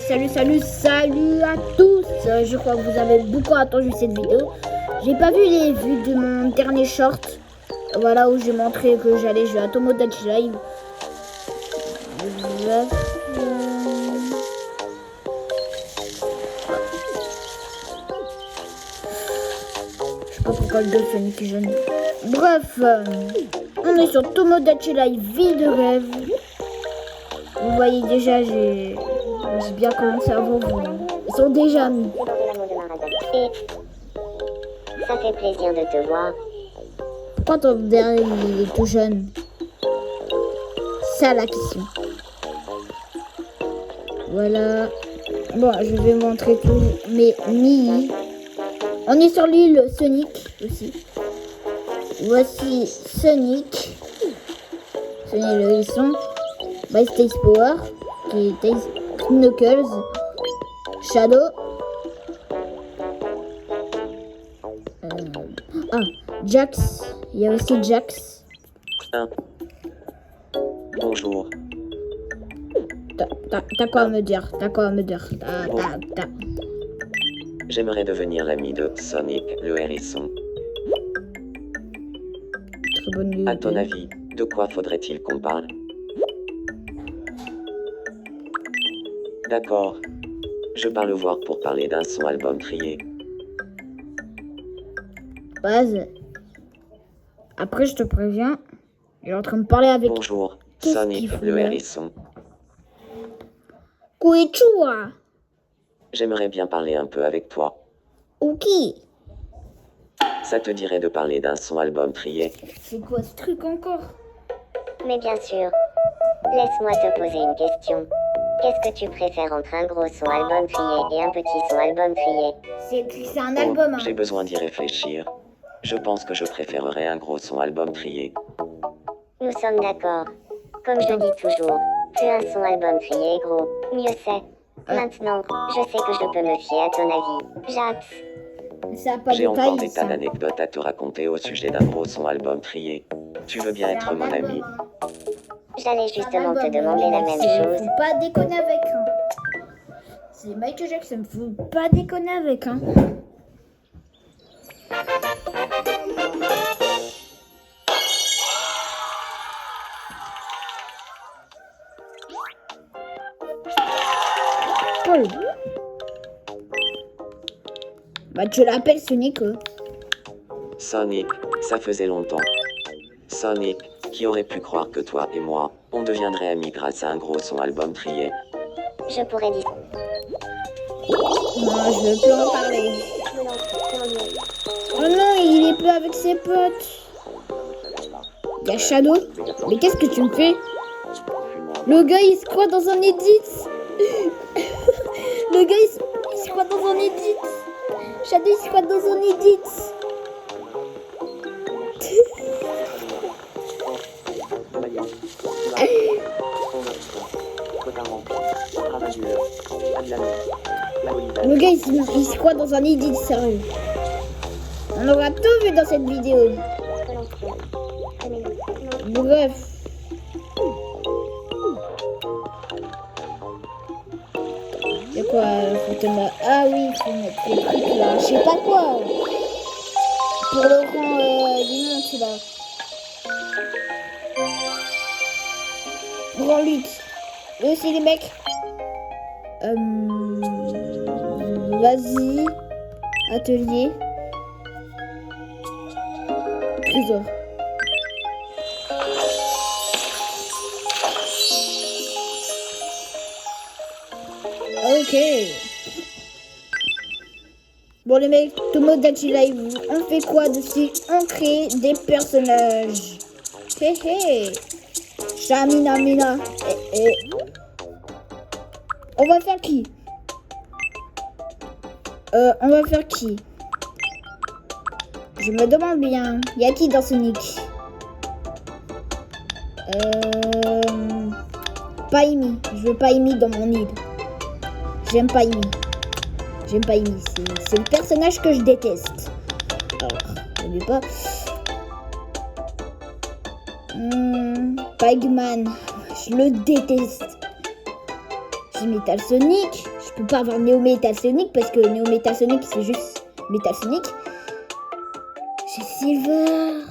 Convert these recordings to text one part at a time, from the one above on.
Salut à tous. Je crois que vous avez beaucoup attendu cette vidéo. J'ai pas vu les vues de mon dernier short. Voilà, où j'ai montré que j'allais jouer à Tomodachi Live. Bref, je sais pas pourquoi le gars Sonic est jeune. Bref, on est sur Tomodachi Live, ville de rêve. Vous voyez déjà, j'ai bien commencé à vous. Ils sont déjà mis. Ça fait plaisir de te voir. Pourquoi ton dernier il est tout jeune? Ça la question. Voilà. Bon, je vais montrer tous mes Mii. On est sur l'île Sonic aussi. Voici Sonic. Sonic le hérisson. By Stace Power. Qui est Tails Knuckles. Shadow. Jax. Il y a aussi Jax. Bonjour. T'as quoi à me dire? J'aimerais devenir l'ami de Sonic, le hérisson. Très bonne idée. À ton avis, de quoi faudrait-il qu'on parle? D'accord. Je pars le voir pour parler d'un son album trié. Base. Après, je te préviens. Il est en train de parler avec... Bonjour, Qu'est-ce Sonic, qu'il fout le là? hérisson. Koichua. J'aimerais bien parler un peu avec toi. Ok. Ça te dirait de parler d'un son album trié? C'est quoi ce truc encore? Mais bien sûr. Laisse-moi te poser une question. Qu'est-ce que tu préfères entre un gros son album trié et un petit son album trié? C'est un album. Hein. J'ai besoin d'y réfléchir. Je pense que je préférerais un gros son album trié. Nous sommes d'accord. Comme je dis toujours, plus un son album trié est gros, mieux c'est. Maintenant, je sais que je peux me fier à ton avis. Jax. Ça a pas J'ai de encore taille, des tas ça. d'anecdotes à te raconter au sujet d'un gros son album trié. Tu veux bien être mon ami? J'allais justement te demander la même chose. Faut pas déconner avec. Hein. C'est Michael Jackson. Faut pas déconner avec. Hein. Paul. Bah tu l'appelles Sonic. Sonic, ça faisait longtemps. Sonic, qui aurait pu croire que toi et moi, on deviendrait amis grâce à un gros son album trié? Je pourrais dire. Non, je veux plus en parler. Oh non, il est plus avec ses potes. Il y a Shadow. Mais qu'est-ce que tu me fais? Le gars il se croit dans un edit. Le gars il se croit dans un edit. Shadow il se croit dans un edit. Le gars il se croit dans un edit, sérieux. On aura tout vu dans cette vidéo. Bref. Y'a quoi, faut te mettre... Ah oui, faut mettre les trucs là. Je sais pas quoi. Pour le rang du monde, là. Grand lutte. Eux aussi les mecs. Vas-y. Atelier. Trésor. Ok. Bon les mecs, Tomodachi Live, on fait quoi dessus? On crée des personnages. Hé hé. Shamina Mina. On va faire qui? On va faire qui? Je me demande bien. Y a qui dans Sonic? Paimi. Je veux Paimi dans mon île. J'aime Paimi. J'aime Paimi. C'est le personnage que je déteste. Alors, je vais pas. Pac-Man. Je le déteste. J'ai Metal Sonic. je peux pas avoir Neo Metal Sonic parce que Neo Metal Sonic c'est juste Metal Sonic. J'ai Silver.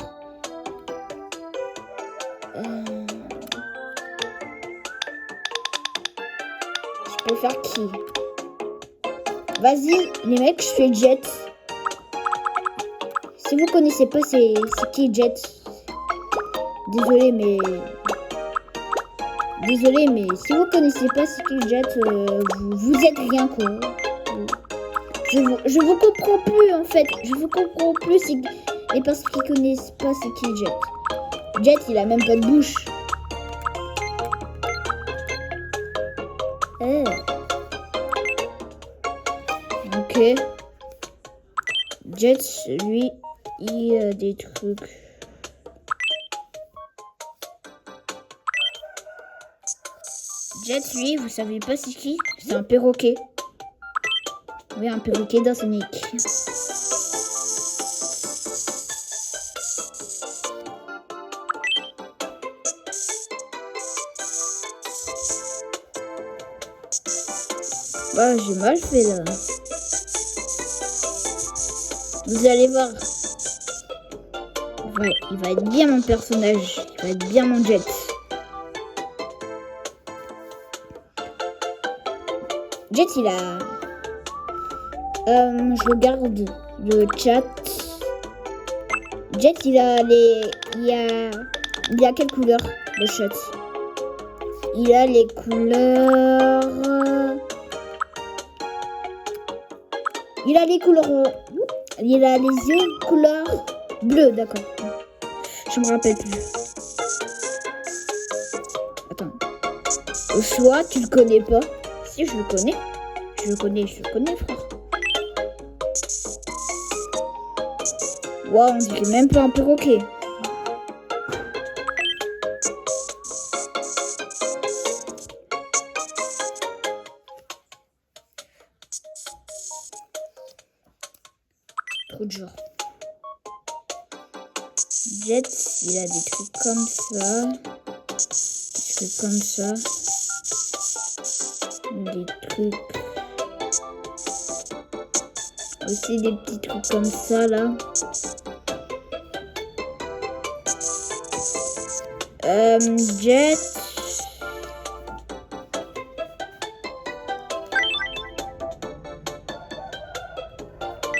Je peux faire qui? Vas-y, les mecs, je fais Jet. Si vous connaissez pas, c'est qui Jet? Désolé, mais si vous connaissez pas c'est qui Jet, vous êtes rien quoi. Je vous comprends plus en fait. Je vous comprends plus les personnes qui connaissent pas c'est qui Jet. Jet, il a même pas de bouche. Ok. Jet, lui, il a des trucs. Jet, lui, vous savez pas c'est qui? C'est un perroquet. Oui, un perroquet dans Sonic. Bah, j'ai mal fait là. Vous allez voir. Ouais, il va être bien mon personnage. Il va être bien mon Jet. Jet, il a... je regarde le chat. Jet, il a les... Il a quelle couleur, le chat? Il a les couleurs... Il a les couleurs... Il a les yeux couleur bleu, d'accord. Je me rappelle plus. Attends. Au choix, tu le connais pas? Si, je le connais. Je le connais, frère. Waouh, on dirait même pas un perroquet. Trop de genre. Jet, il a des trucs comme ça. Des trucs comme ça. Des trucs. Aussi des petits trucs comme ça là. Jet.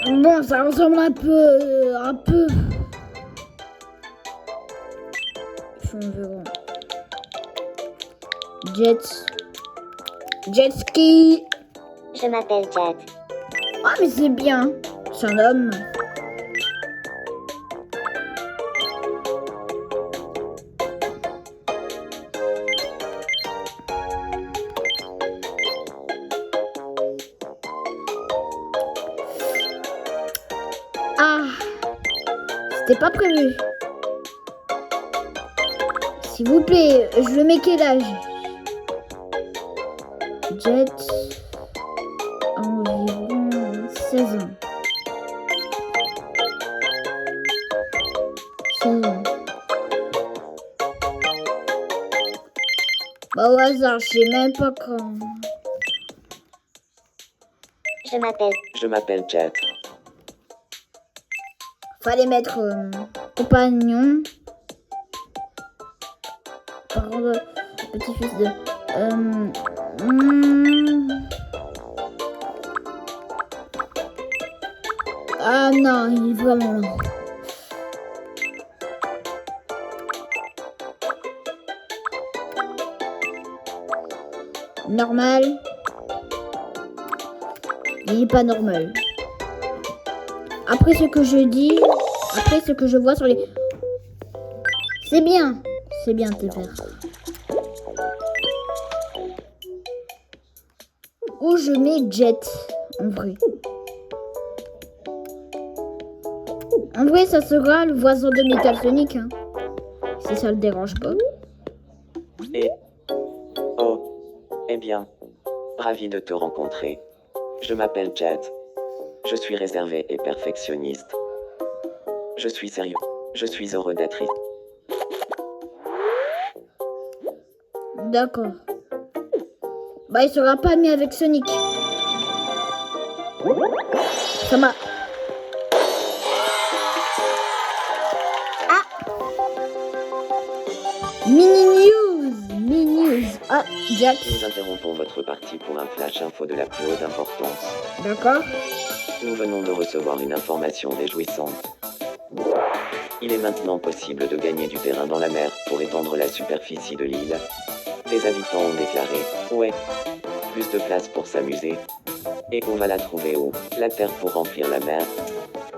Bon, ça ressemble un peu. On verra. Jet ski. Je m'appelle Jet. Ah mais c'est bien. C'est un homme. Ah, c'était pas prévu. S'il vous plaît, je le mets quel âge? Jet, environ 16 ans. 16 ans. Bah au hasard, je sais même pas quand. Je m'appelle Jet. Fallait mettre compagnon. Parole, petit-fils de... Ah non, il est vraiment long. Normal. Il est pas normal. Après ce que je dis, après ce que je vois sur les... C'est bien tes verres. Où je mets Jet, en vrai. En vrai, ça sera le voisin de Metal Sonic, hein. Si ça le dérange pas. Et... Oh. Eh bien. Ravi de te rencontrer. Je m'appelle Jet. Je suis réservé et perfectionniste. Je suis sérieux. Je suis heureux d'être ici. D'accord. Bah, il sera pas mis avec Sonic. Ça m'a... Ah! Mini-news. Ah, Jack. Nous interrompons votre partie pour un flash info de la plus haute importance. D'accord. Nous venons de recevoir une information réjouissante. Il est maintenant possible de gagner du terrain dans la mer pour étendre la superficie de l'île. Les habitants ont déclaré « Ouais, plus de place pour s'amuser. Et on va la trouver où? La terre pour remplir la mer ?»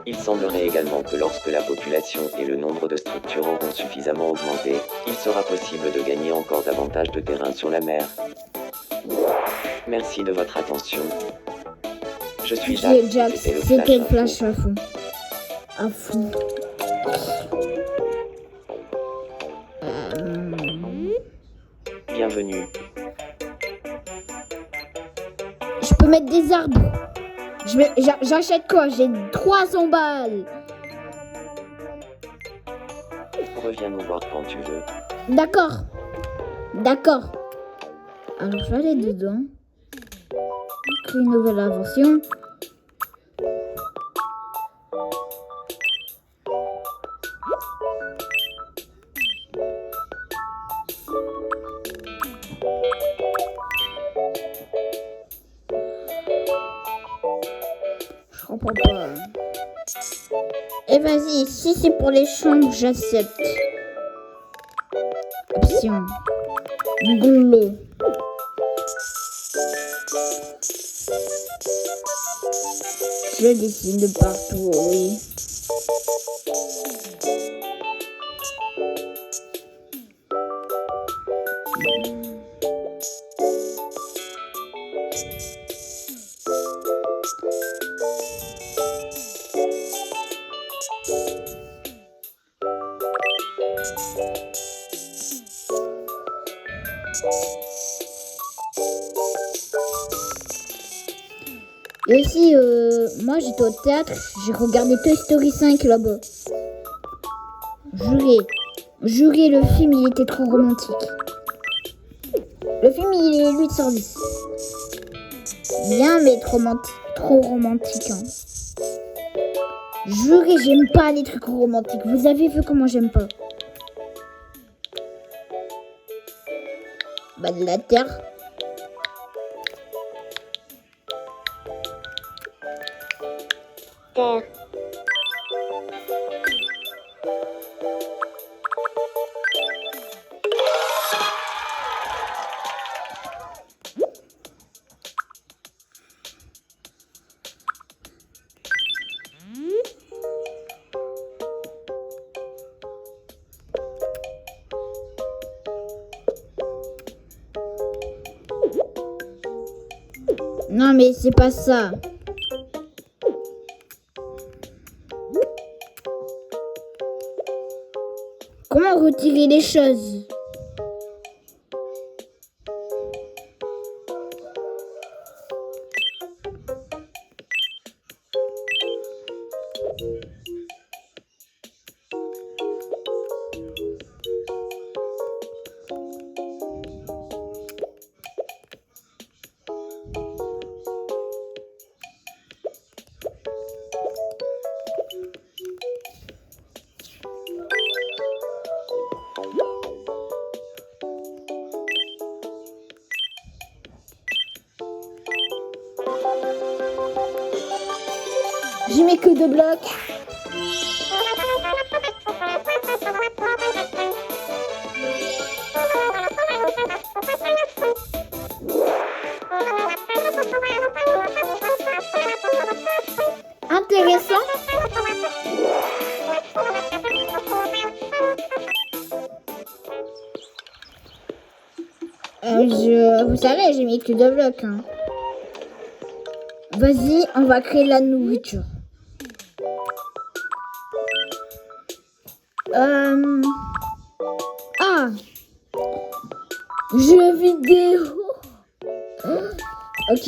Il semblerait également que lorsque la population et le nombre de structures auront suffisamment augmenté, il sera possible de gagner encore davantage de terrain sur la mer. Merci de votre attention. Je suis Jack. C'était le flash à fond. À fond. Bienvenue. Je peux mettre des arbres. J'achète quoi? J'ai 300 balles. Reviens nous voir quand tu veux. D'accord. Alors je vais aller dedans. Créer une nouvelle invention. Je comprends pas. Et vas-y, si c'est pour les chambres, j'accepte. Option. Goulot. Je dessine de partout, oui. Et aussi, moi j'étais au théâtre, j'ai regardé Toy Story 5 là-bas. Juré, le film il était trop romantique. Le film il est 8 sur 10. Bien mais trop romantique. Hein. Juré, j'aime pas les trucs romantiques. Vous avez vu comment j'aime pas. Bah de la terre. Terre. Non mais c'est pas ça. Comment retirer les choses? J'y mets que 2 blocs. Intéressant. Vous savez, j'ai mis que 2 blocs. Hein. Vas-y, on va créer la nourriture. Ah, jeux vidéo. Ok.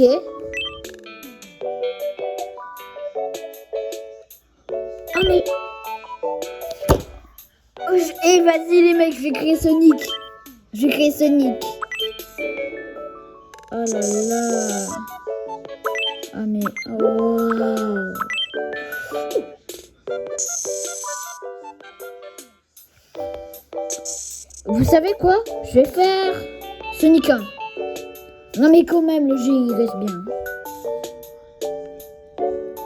Ah mais... Eh vas-y les mecs, je vais créer Sonic. Oh là là. Ah mais... Wow. Vous savez quoi? Je vais faire Sonic 1. Non mais quand même, le jeu il reste bien.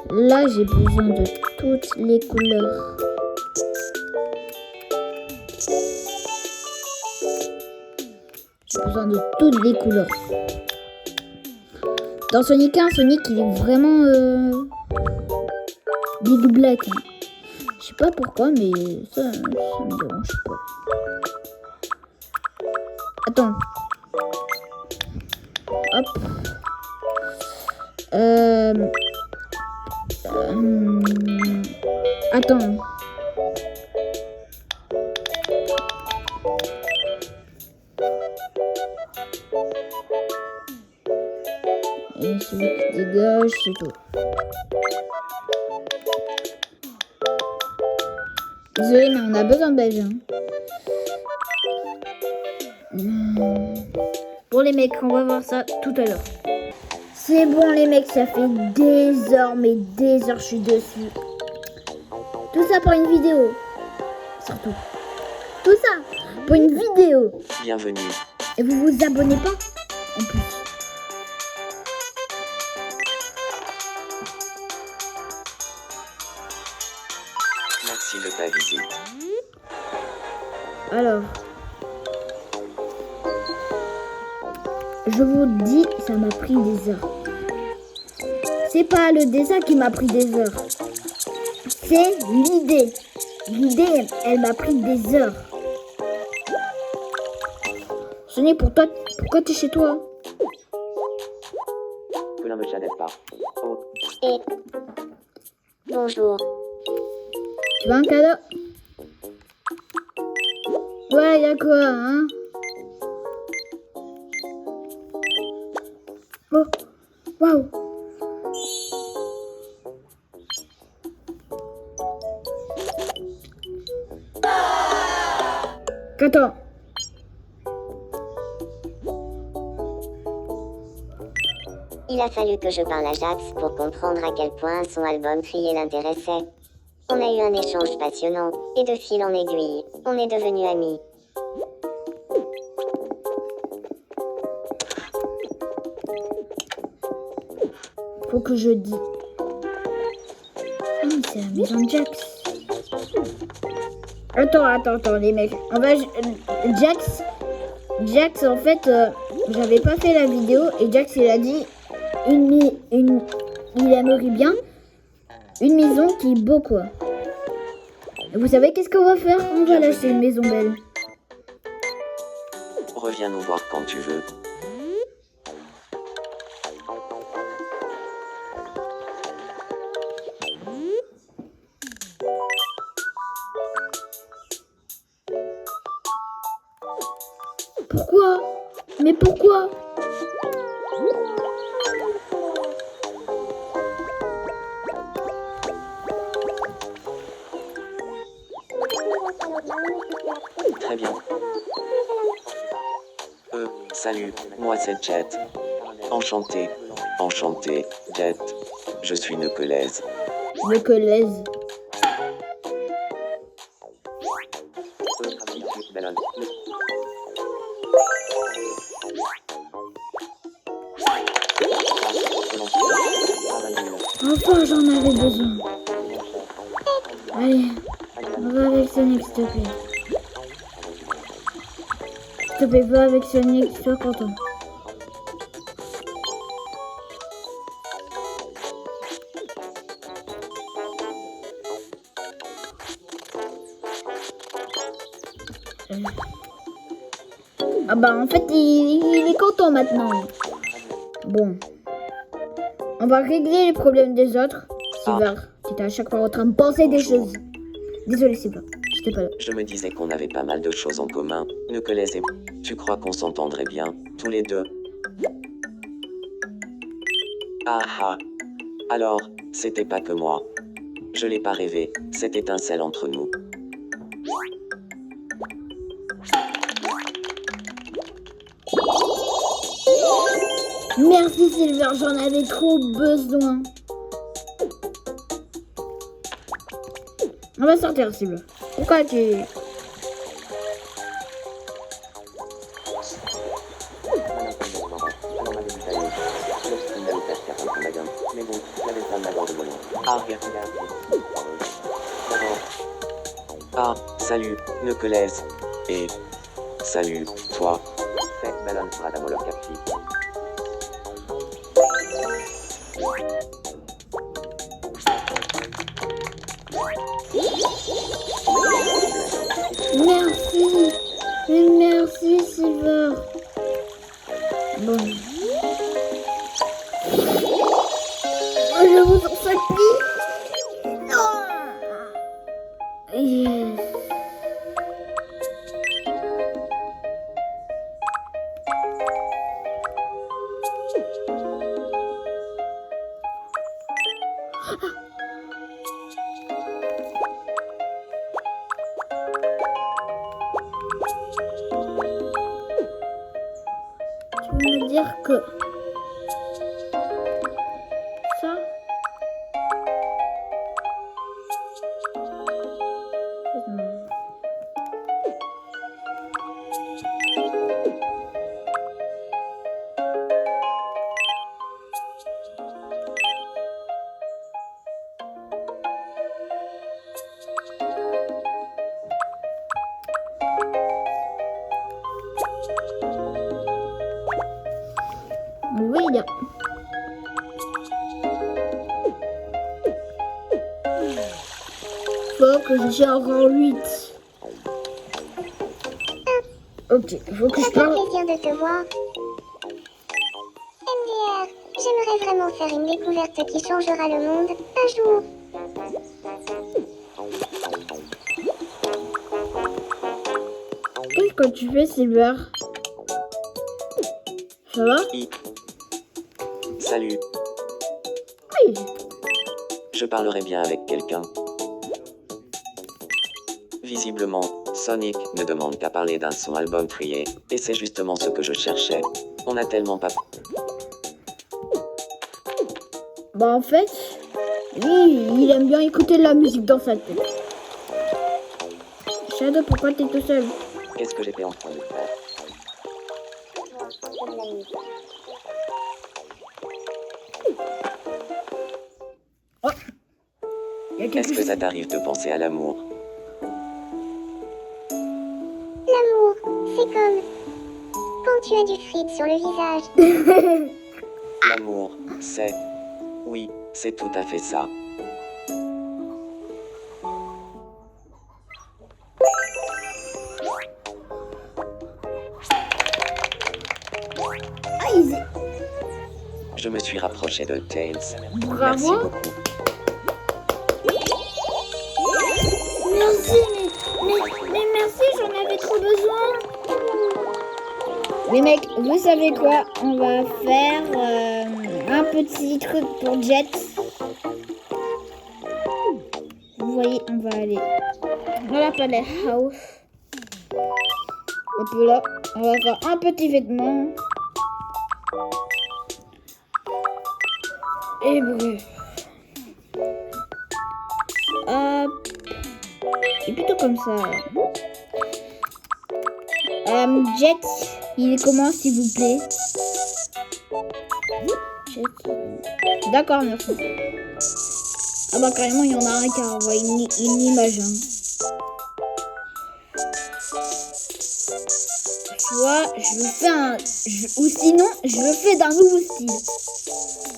Là j'ai besoin de toutes les couleurs. J'ai besoin de toutes les couleurs. Dans Sonic 1, Sonic il est vraiment Big Black. Hein. Je sais pas pourquoi, mais ça me dérange pas. Attends. Hop. Attends. Et celui qui dégage, c'est tout. Désolé, mais on a besoin de belge. Hein. Pour les mecs, on va voir ça tout à l'heure. C'est bon les mecs, ça fait des heures, mais des heures je suis dessus. Tout ça pour une vidéo. Surtout. Tout ça pour une vidéo. Bienvenue. Et vous vous abonnez pas en plus. Merci de ta visite. Alors. Je vous dis, ça m'a pris des heures. C'est pas le dessin qui m'a pris des heures. C'est l'idée. L'idée, elle m'a pris des heures. Sonic, pourquoi t'es chez toi? Vous ne me gênez pas. Oh. Et bonjour. Tu veux un cadeau? Ouais, y'a quoi, hein? Oh, waouh! Attends. Il a fallu que je parle à Jax pour comprendre à quel point son album trié l'intéressait. On a eu un échange passionnant, et de fil en aiguille, on est devenus amis. Faut que je dise. Ah, mais c'est la maison de Jax. Attends, les mecs. On va. Jax, en fait, j'avais pas fait la vidéo et Jax, il a dit il aimerait bien une maison qui est beau, quoi. Et vous savez qu'est-ce qu'on va faire? On va l'acheter une maison belle. Reviens nous voir quand tu veux. Pourquoi? Mais pourquoi? Très bien. Salut, moi c'est Jet. Enchanté, Jet. Je suis Knuckles. Knuckles. Enfin, j'en avais besoin. Allez, on va avec Sonic, s'il te plaît. S'il te plaît, va avec Sonic, sois content. Ah bah en fait il est content maintenant. Bon. On va régler les problèmes des autres. Silver, tu étais à chaque fois en train de penser des choses. Désolé Silver, j'étais pas là. Je me disais qu'on avait pas mal de choses en commun, Knuckles et moi. Tu crois qu'on s'entendrait bien, tous les deux? Ah ah. Alors, c'était pas que moi. Je l'ai pas rêvé, cette étincelle entre nous. Merci Silver, j'en avais trop besoin. On va sortir Silver. Pourquoi tu... Ah, salut, Knuckles. Et salut, toi. Faites balance madame le captif. Merci. Merci Silver. Bon. Je vous en supplie. Non. Yes. Tu veux me dire que ça oui, il y a... Faut que j'ai encore 8. Ok, faut que Ça je fait parle. plaisir de te voir. MDR, j'aimerais vraiment faire une découverte qui changera le monde un jour. Qu'est-ce que tu fais, Silver? Ça va? Salut, Oui. je parlerai bien avec quelqu'un. Visiblement, Sonic ne demande qu'à parler d'un son album trié, et c'est justement ce que je cherchais. On a tellement pas... Bah en fait, lui, il aime bien écouter de la musique dans sa tête. Shadow, pourquoi t'es tout seul? Qu'est-ce que j'étais en train de faire? Oh, il y a quelque Est-ce que chose. ça t'arrive de penser à l'amour? L'amour, c'est comme quand tu as du frites sur le visage. L'amour, c'est... Oui, c'est tout à fait ça. Ah, ils... Je me suis rapproché de Tails. Merci Bravo. beaucoup. Merci, mais merci, j'en avais trop besoin. Les mecs, vous savez quoi? On va faire un petit truc pour Jet. Vous voyez, on va aller dans la palette house. Et puis là, on va faire un petit vêtement. Et bref. Hop. C'est plutôt comme ça. Jet, il est comment s'il vous plaît? Jet. D'accord, merci. Ah bah carrément il y en a un qui a envoyé une image. Hein. Soit je fais un... ou sinon je le fais d'un nouveau style.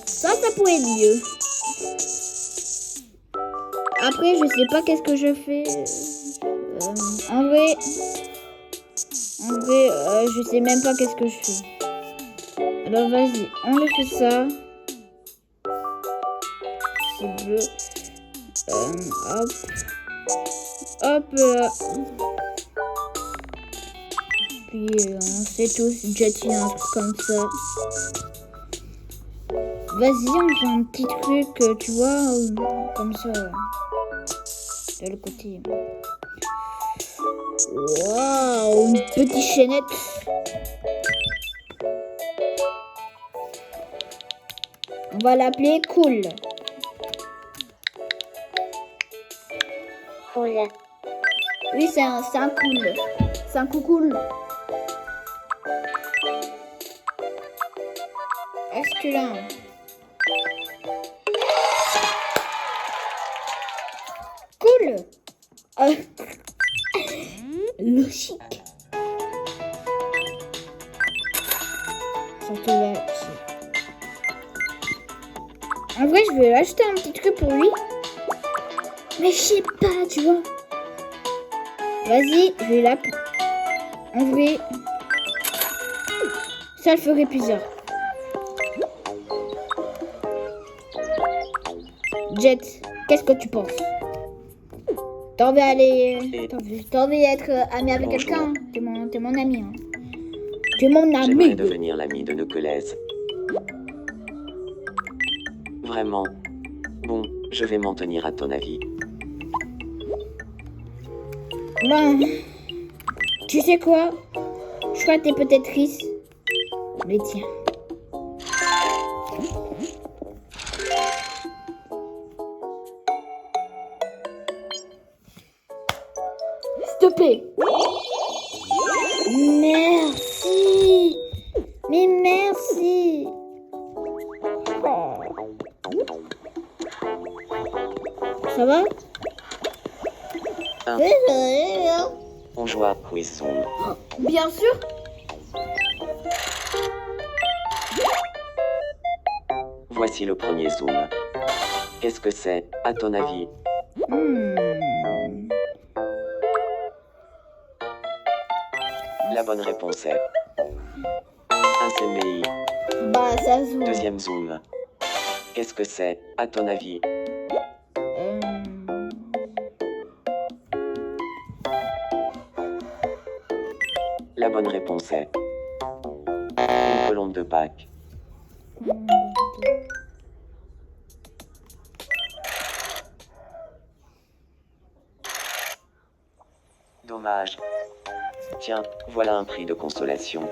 Ça pourrait être mieux. Après je sais pas qu'est-ce que je fais. En vrai, je sais même pas qu'est-ce que je fais. Alors vas-y, on le fait ça. C'est bleu. Hop. Hop là. Puis on sait tous, Jet un truc comme ça. Vas-y, on fait un petit truc, tu vois, comme ça. De le côté. Waouh, une petite chaînette. va l'appeler Cool. Cool. Oui, c'est un cool. C'est un coucoule. Masculin. Cool. Logique. Surtout là. En vrai, je vais acheter un petit truc pour lui. Mais je sais pas, tu vois. Vas-y, je vais l'appeler. En vrai, ça le ferait plaisir. Jet, qu'est-ce que tu penses? T'as envie d'aller... T'as envie d'être ami avec Bonjour. quelqu'un? T'es mon ami. Hein. Tu es mon ami. J'aimerais devenir l'ami de Nicolas. Vraiment. Bon, je vais m'en tenir à ton avis. Bon, tu sais quoi? Je crois que t'es peut-être triste. Mais tiens. Stoppé. Merci. Mais merci. Oh. Ça va? Un. On joue à Quiz Zone. Bien sûr. Voici le premier zoom. Qu'est-ce que c'est, à ton avis? La bonne réponse est un CMI. Bah, ça se voit. Deuxième zoom. Qu'est-ce que c'est, à ton avis? La bonne réponse est une colombe de Pâques. Dommage. Tiens, voilà un prix de consolation.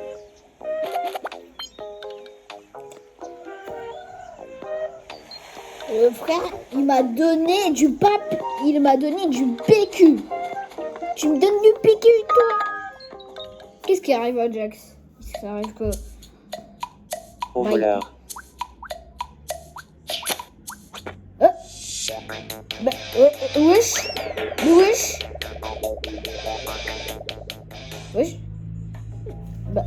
Le frère, il m'a donné du pape, il m'a donné du PQ. Tu me donnes du PQ, toi? Qu'est-ce qui arrive à Jax? Ça arrive que... Au Bye. voleur. Wesh. Wesh. Wesh. Bah...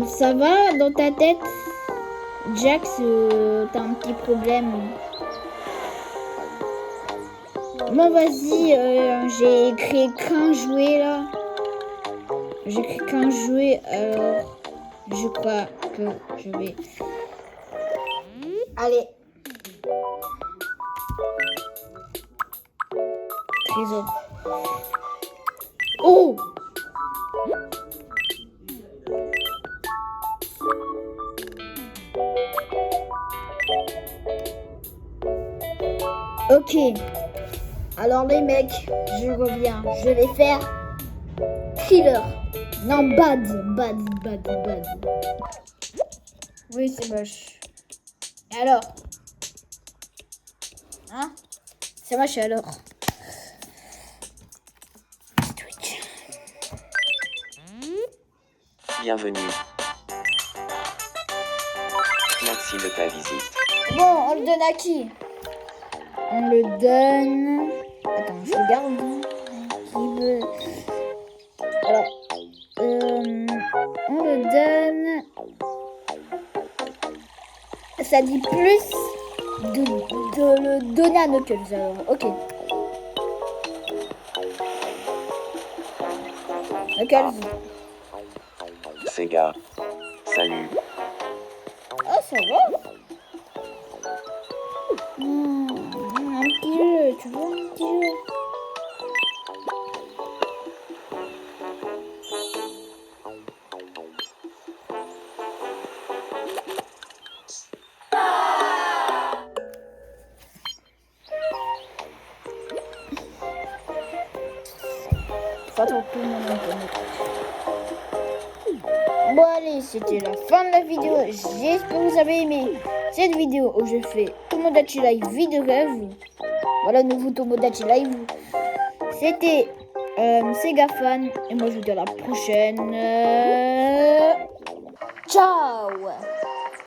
ça va dans ta tête? Jax, t'as un petit problème. Bon, vas-y, j'ai créé qu'un jouet là. J'ai créé qu'un jouet, alors je crois que je vais... Allez. Trésor. Oh! Ok. Alors les mecs, je reviens. Je vais faire thriller. Non, bad. Oui, c'est moche. Et alors? Hein? C'est moche alors. Twitch. Bienvenue. Merci de ta visite. Bon, on le donne à qui? On le donne... Attends, je regarde. Qui veut... Alors, on le donne... Ça dit plus de le donner à Knuckles, alors. Ok. Knuckles. Sega. Salut. Oh, ça va. Un petit jeu, tu vois, un petit jeu. Pas trop tout le monde. Bon allez, c'était la fin de la vidéo. J'espère que vous avez aimé cette vidéo où je fais Tomodachi Life vie de rêve. Voilà, nouveau Tomodachi Live. C'était Sega Fan. Et moi je vous dis à la prochaine. Ciao.